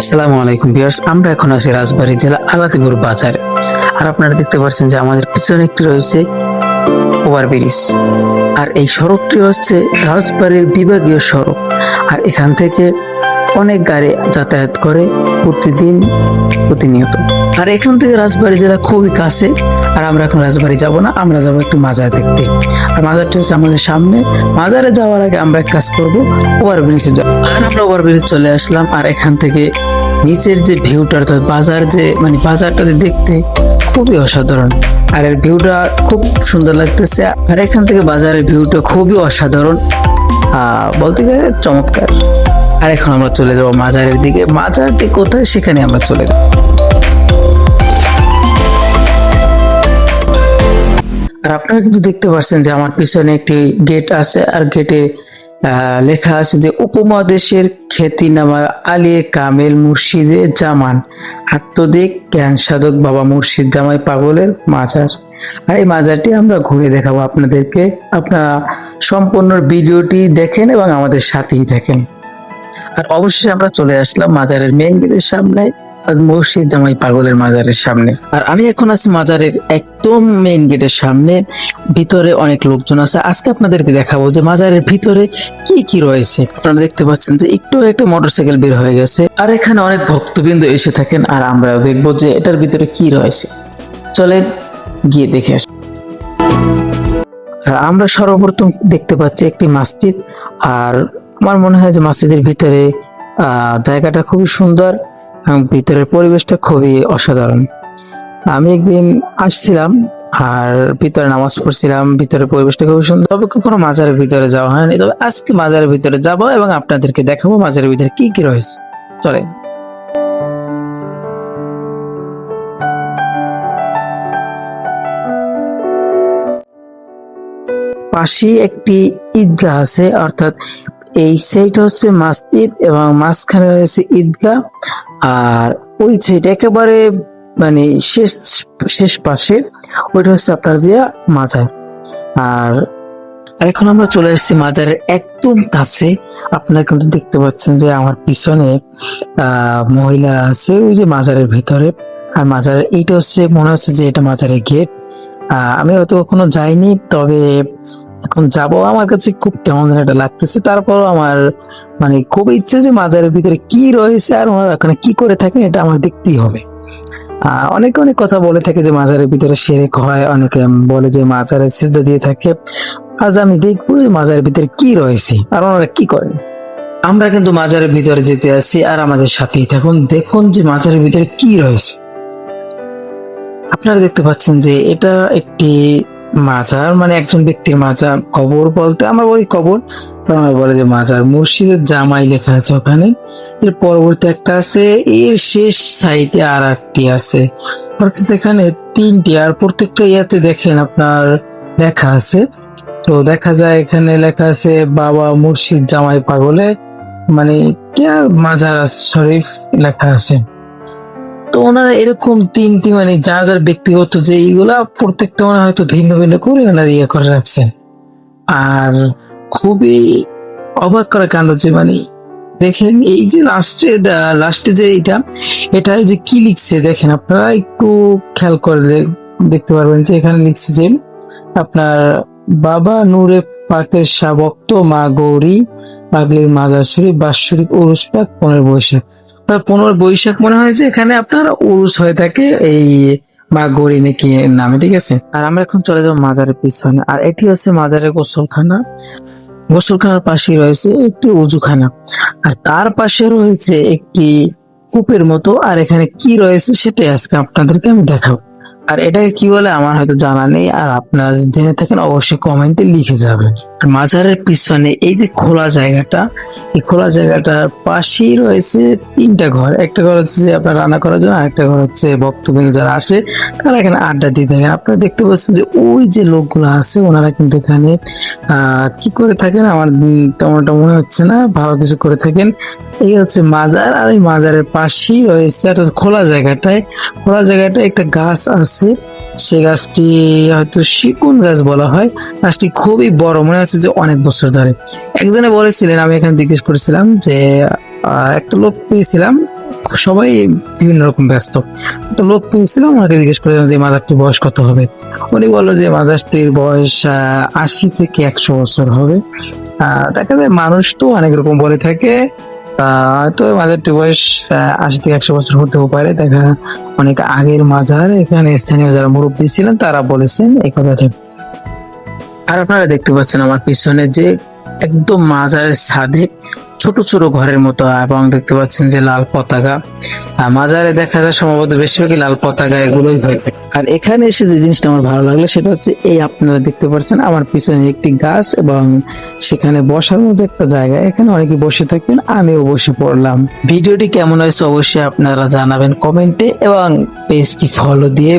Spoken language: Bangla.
আসসালামু আলাইকুম ভিউয়ার্স, আমরা এখন আছি রাজবাড়ী জেলা আলাদিপুর বাজারে। আর আপনারা দেখতে পাচ্ছেন যে আমাদের পিছনে একটি রয়েছে ওভারব্রিজ। আর এই সড়কটি হচ্ছে রাজবাড়ীর বিভাগীয় সড়ক। আর এখান থেকে অনেক গাড়ি যাতায়াত করে প্রতিনিয়ত। আর এখান থেকে রাজবাড়ী জেলা খুবই কাছে। আর আমরা এখন রাজবাড়ী যাব না, আমরা যাবো একটু মাজার দেখতে। আর মাজারটি হচ্ছে আমাদের সামনে। মাজারে যাওয়ার আগে আমরা এক কাজ করবো, ওভারব্রিজে যাবো। আর আমরা ওভারব্রিজে চলে আসলাম। আর এখান থেকে নিচের যে ভিউটা, অর্থাৎ বাজারটা দেখতে খুবই অসাধারণ। আর এর ভিউটা খুব সুন্দর লাগতেছে। আর এখান থেকে বাজারের ভিউটা খুবই অসাধারণ, বলতে গেলে চমৎকার। আর এখন আমরা চলে যাবো মাজারের দিকে। মাজারটি কোথায় সেখানে আমরা চলে যাব। আর আপনারা কিন্তু দেখতে পাচ্ছেন যে আমার পিছনে একটি গেট আছে। আর গেটে লেখা আছে যে উপমহাদেশের খ্যাতিনামা আলিয়ে কামেল মুর্শিদে জামান আত্মদিক জ্ঞান সাধক বাবা মুর্শিদ জামাই পাগলের মাজার। আর এই মাজারটি আমরা ঘুরে দেখাবো আপনাদেরকে। আপনারা সম্পূর্ণ ভিডিওটি দেখেন এবং আমাদের সাথেই থাকেন। আর অবশ্যই আমরা চলে আসলাম মাজারের মেইন গেটের সামনে, মুর্শিদ জামাই পাগলের মাজারের সামনে। আর আমি এখন আছি মাজারের একদম মেইন গেটের সামনে। ভিতরে অনেক লোকজন আছে। আজকে আপনাদেরকে দেখাবো যে মাজারের ভিতরে কি কি রয়েছে। আপনারা দেখতে পাচ্ছেন যে একটু একটা মোটরসাইকেল বের হয়ে গেছে। আর এখানে অনেক ভক্তবৃন্দ এসে থাকেন। আর আমরাও দেখবো যে এটার ভিতরে কি রয়েছে। চলেন গিয়ে দেখে আসি। আমরা সর্বপ্রথম দেখতে পাচ্ছি একটি মসজিদ। আর আমার মনে হয় যে মসজিদের ভিতরে জায়গাটা খুবই সুন্দর এবং ভিতরের পরিবেশটা খুবই অসাধারণ। আমি একদিন আসছিলাম আর ভিতরে নামাজ পড়ছিলাম। ভিতরের পরিবেশটা খুবই সুন্দর। তবে কখনো মাজারের ভিতরে যাওয়া হয়নি। তবে আজকে মাজারের ভিতরে যাব এবং আপনাদেরকে দেখাবো মাজারের ভিতরে কি কি রয়েছে। চলে পাশে একটি ঈদগাহ আছে, অর্থাৎ এই সাইডটা হচ্ছে মসজিদ এবং মাঝখানে রয়েছে ঈদগাহ। আর ওই সাইড একেবারে শেষ শেষ পাশে ওইটা হচ্ছে আপনার যে মাজার। আর এখন আমরা চলে এসেছি মাজারের একদম কাছে। আপনারা কিন্তু দেখতে পাচ্ছেন যে আমার পিছনে মহিলা আছে ওই যে মাজারের ভিতরে। আর মাজারের এইটা হচ্ছে মনে হচ্ছে যে এটা মাজারের গেট। আমি হয়তো কখনো যাইনি, তবে এখন যাব। আমার কাছে খুব কেমন যেন এটা লাগতেছে। তারপরও আমার খুব ইচ্ছে যে মাজারের ভিতরে কি রয়েছে আর ওখানে কি করে থাকে এটা আমার দেখতেই হবে। অনেকে অনেক কথা বলে থাকে যে মাজারের ভিতরে শিরক হয়, অনেকে বলে যে মাজারে সিজদা দিয়ে থাকে। আজ আমি দেখবো যে মাজারের ভিতরে কি রয়েছে আর ওনারা কি করে। আমরা কিন্তু মাজারের ভিতরে যেতে আসি আর আমাদের সাথেই থাকুন। দেখুন যে মাজারের ভিতরে কি রয়েছে। আপনারা দেখতে পাচ্ছেন যে এটা একটি মাজার, একজন ব্যক্তির মাজার। কবর বলতে আমরা বলি কবর, আমরা বলে যে মাজার। মুর্শিদের জামাই লেখা আছে ওখানে। এর পরবর্তী একটা আছে, এর শেষ সাইডে আর একটি আছে। অর্থাৎ এখানে তিনটি। আর প্রত্যেকটা ইয়াতে দেখেন আপনার লেখা আছে। তো দেখা যায় এখানে লেখা আছে বাবা মুর্শিদ জামাই পাগলে মাজার শরীফ লেখা আছে। তো ওনারা এরকম তিনটি যার যার ব্যক্তিগত যে এইগুলা প্রত্যেকটা ওনারা হয়তো ভিন্ন ভিন্ন করে ওনারা ইয়ে করে রাখছেন। আর খুবই অবাক করা কাণ্ড যে দেখেন এই যে লাস্টে যে এটা যে কি লিখছে দেখেন। আপনারা একটু খেয়াল করলে দেখতে পারবেন যে এখানে লিখছে যে আপনার বাবা নূরে পাকের শাবক্ত মা গৌরী পাগলির মাজার শরীফ বাৎসরিক উরুস পাক 15 বৈশাখ। 15 বৈশাখ মনে হয় যে এখানে আপনার উরুস হয়ে থাকে এই মা গৌরী নাকি নামে, ঠিক আছে। আর আমরা এখন চলে যাবো মাজারের পিছনে। আর এটি হচ্ছে মাজারের গোসলখানা। গোসলখানার পাশে রয়েছে একটি উজুখানা। আর তার পাশে রয়েছে একটি কূপের মতো। আর এখানে কি রয়েছে সেটাই আজকে আপনাদেরকে আমি দেখাবো। আর এটাকে কি বলে আমার হয়তো জানা নেই। আর আপনারা জেনে থাকেন অবশ্যই কমেন্টে লিখে যাবেন। আর মাজারের পিছনে এই যে খোলা জায়গাটা, এই খোলা জায়গাটার পাশেই রয়েছে তিনটা ঘর। একটা ঘর হচ্ছে যে আপনার রান্না করার জন্য, আরেকটা ঘর হচ্ছে ভক্তবৃন্দ যারা আসে তারা এখানে আড্ডা দিয়ে থাকেন। আপনারা দেখতে পাচ্ছেন যে ওই যে লোকগুলো আছে ওনারা কিন্তু এখানে কি করে থাকেন আমার তেমনটা মনে হচ্ছে না, ভালো কিছু করে থাকেন। এই হচ্ছে মাজার। আর এই মাজারের পাশেই রয়েছে একটা খোলা জায়গাটায় একটা গাছ আছে। সেই গাছটি হয়তো শিকুন গাছ বলা হয়। গাছটি খুবই বড়, মনে হচ্ছে যে অনেক বছর ধরে। একজনে বলেছিলেন, আমি এখানে জিজ্ঞেস করেছিলাম যে একটা লোক পেয়েছিলাম সবাই বিভিন্ন রকম ব্যস্ত। তো লোক পেয়েছিলাম, ওনাকে জিজ্ঞেস করলাম যে মাদারটির বয়স কত হবে। উনি বললো যে মাদারটির বয়স 80 থেকে 100 বছর হবে। দেখা যায় মানুষ তো অনেক রকম বলে থাকে, তো মাজারটির বয়স 80 থেকে 100 বছর হতেও পারে। দেখা অনেক আগের মাজার, এখানে স্থানীয় যারা মুরব্বী ছিলেন তারা বলেছেন এই কথাটা। আর আপনারা দেখতে পাচ্ছেন আমার পিছনে যে একদম মাজারের ছাদে ছোট ছোট ঘরের মতো, এবং দেখতে পাচ্ছেন যে লাল পতাকা। মাজারে দেখা যায় সম্ভবত বেশিরভাগই লাল পতাকা এগুলোই হয়ে থাকে। আর এখানে এসে যে জিনিসটা আমার ভালো লাগলো সেটা হচ্ছে এই আপনারা দেখতে পাচ্ছেন আমার পিছনে একটি গাছ এবং সেখানে বসার মতো একটা জায়গা, এখানে অনেকে বসে থাকেন, আমিও বসে পড়লাম। ভিডিওটি কেমন হয়েছে অবশ্যই আপনারা জানাবেন কমেন্টে এবং পেজটি ফলো দিয়ে